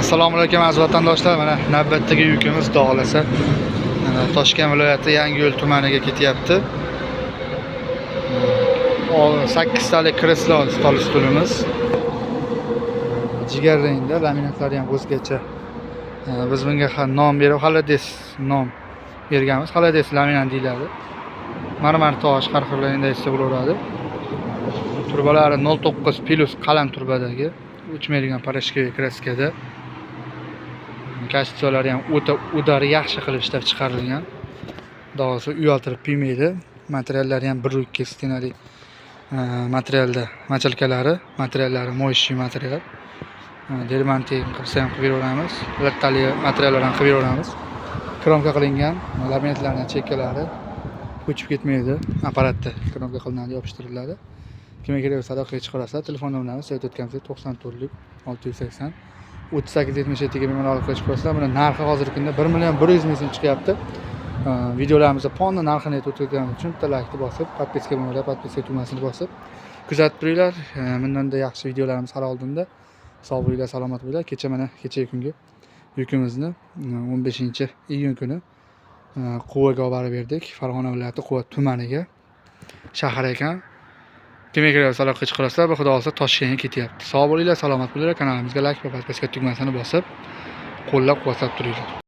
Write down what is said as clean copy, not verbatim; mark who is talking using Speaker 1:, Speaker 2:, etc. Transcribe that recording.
Speaker 1: Assalomu alaykum aziz vatandoshlar. Mana navbatdagi yukimiz Xudo xolasa Toshkent viloyati Yangiyo'l tumaniga ketyapti. 8 talik kreslo stol stulimiz. Jigar rangda, laminatlari ham o'zgacha. Biz bunga nom berib, Halades nom berganmiz. Halades laminat deyiladi. Marmar tosh har xil rangda esa bo'laveradi. Turbalari 09 plus qalam turbadagi 3 million parashka kraskada. Konstruksiyalari ham o'ta udari yaxshi qilib ishlab chiqarilgan. Dog'asi uyaltirib piymaydi. Materiallari ham 1-2 stenali materialda, materiallari mo'yshiy material. Dermantin qilsa ham qilib beramiz. Lattali materiallardan qilib beramiz. Kromka qilingan laminatlarning chekkalari ko'chib ketmaydi. Apparatda kromka qilinadi, yopishtiriladi. Kimga kerak bo'lsa aloqaga chiqarasiz. Telefon nomerimiz o'tganimiz 94 680 3877 ga bemalol aloqaga chiqasizlar. Buni narxi hozirgi kunda 1 million 100 ming so'm chiqyapti. Videolarimizda fonni narxini aytib o'tganimiz uchun bitta laykni bosib, podpiska bo'lmasa podpiska tugmasini bosib kuzatib turinglar. Bundan-da yaxshi videolarimiz hali oldinda. Sog' bo'linglar, salomat bo'linglar. Kecha kungi yukimizni 15-iyun kuni Quvaga olib borib berdik. Farg'ona viloyati Quva tumaniga. Shahar ekan. Kimga kerak bo'lsa aloqaga chiqarasizlar. Xudo xolasa Toshkentga ketyapti. Sog' bo'linglar, salomat bo'linglar. Kanalimizga layk va podpiska tugmasini bosib, qo'llab-quvvatlab turinglar.